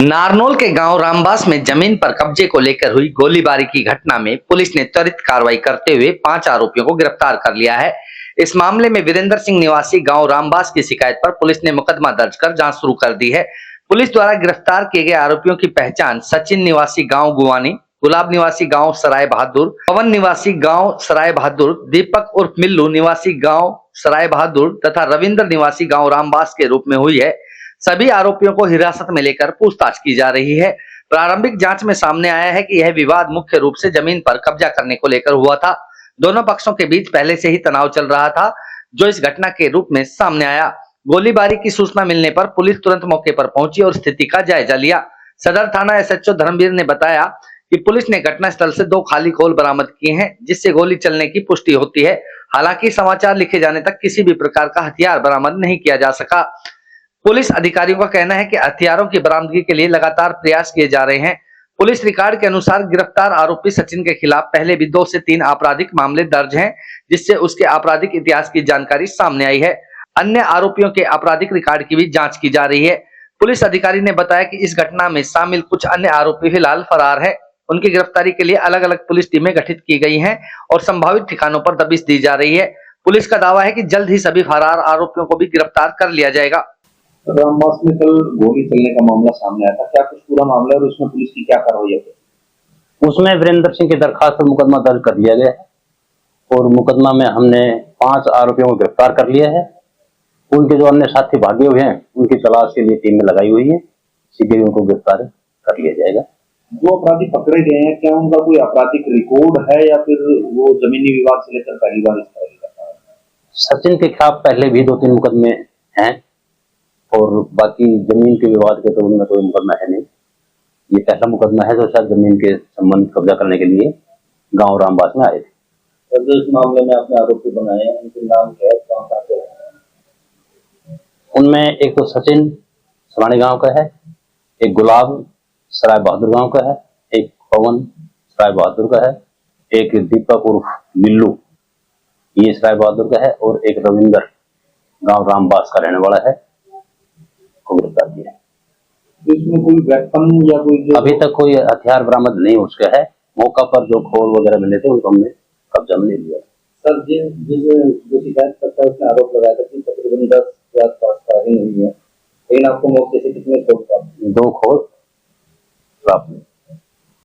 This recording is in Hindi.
नारनौल के गांव रामबास में जमीन पर कब्जे को लेकर हुई गोलीबारी की घटना में पुलिस ने त्वरित कार्रवाई करते हुए 5 आरोपियों को गिरफ्तार कर लिया है। इस मामले में वीरेंद्र सिंह निवासी गांव रामबास की शिकायत पर पुलिस ने मुकदमा दर्ज कर जांच शुरू कर दी है। पुलिस द्वारा गिरफ्तार किए गए आरोपियों की पहचान सचिन निवासी गाँव गुवानी, गुलाब निवासी गाँव सराय बहादुर, पवन निवासी गाँव सराय बहादुर, दीपक उर्फ मिल्लू निवासी गाँव सराय बहादुर तथा रविंद्र निवासी गाँव रामबास के रूप में हुई है। सभी आरोपियों को हिरासत में लेकर पूछताछ की जा रही है। प्रारंभिक जांच में सामने आया है कि यह विवाद मुख्य रूप से जमीन पर कब्जा करने को लेकर हुआ था। दोनों पक्षों के बीच पहले से ही तनाव चल रहा था, जो इस घटना के रूप में सामने आया। गोलीबारी की सूचना मिलने पर पुलिस तुरंत मौके पर पहुंची और स्थिति का जायजा लिया। सदर थाना एसएचओ धर्मवीर ने बताया कि पुलिस ने घटनास्थल से 2 खाली खोल बरामद किए हैं, जिससे गोली चलने की पुष्टि होती है। हालांकि समाचार लिखे जाने तक किसी भी प्रकार का हथियार बरामद नहीं किया जा सका। पुलिस अधिकारियों का कहना है कि हथियारों की बरामदगी के लिए लगातार प्रयास किए जा रहे हैं। पुलिस रिकॉर्ड के अनुसार गिरफ्तार आरोपी सचिन के खिलाफ पहले भी 2 से 3 आपराधिक मामले दर्ज हैं, जिससे उसके आपराधिक इतिहास की जानकारी सामने आई है। अन्य आरोपियों के आपराधिक रिकॉर्ड की भी जांच की जा रही है। पुलिस अधिकारी ने बताया कि इस घटना में शामिल कुछ अन्य आरोपी फिलहाल फरार है। उनकी गिरफ्तारी के लिए अलग अलग पुलिस टीमें गठित की गई हैं और संभावित ठिकानों पर दबिश दी जा रही है। पुलिस का दावा है कि जल्द ही सभी फरार आरोपियों को भी गिरफ्तार कर लिया जाएगा। रामबास में कल गोली चलने का मामला सामने आया था, क्या कुछ पूरा मामला है और उसमें पुलिस की क्या कार्रवाई है? उसमें वीरेंद्र सिंह की दरखास्त पर मुकदमा दर्ज कर दिया गया है और मुकदमा में हमने 5 आरोपियों को गिरफ्तार कर लिया है। उनके जो अन्य साथी भागे हुए हैं उनकी तलाश के लिए टीमें लगाई हुई है, शीघ्र ही उनको गिरफ्तार कर लिया जाएगा। जो अपराधी पकड़े गए हैं, क्या उनका कोई आपराधिक रिकॉर्ड है या फिर वो जमीनी विवाद से लेकर पहली बार इस तरह की घटना है? सचिन के खिलाफ पहले भी 2-3 मुकदमे हैं और बाकी जमीन के विवाद के तो उनमें कोई मुकदमा है नहीं। ये पहला मुकदमा है जो शायद जमीन के संबंध कब्जा करने के लिए गांव रामबास में आए थे। तो जो इस मामले में आपने आरोपी बनाए हैं उनके नाम क्या है, कहाँ कहाँ से हैं? उनमें एक तो सचिन सराणी गांव का है, एक गुलाब सराय बहादुर गांव का है, एक पवन सराय बहादुर का है, एक दीपक उर्फ मिल्लू ये सराय बहादुर का है और एक रविंद्र गांव रामबास का रहने वाला है, को गिरफ्तार किया है। इसमें कोई वेपन या कोई अभी तक कोई हथियार बरामद नहीं उसका है। मौका पर जो खोल वगैरह मिले थे उनको हमने कब्जा में ले लिया। सर जो शिकायत करता है उसने आरोप लगाया था कि तकरीबन 10 के आसपास फायरिंग हुई है, लेकिन आपको मौके से कितने खोल प्राप्त? 2 खोल प्राप्त हुए।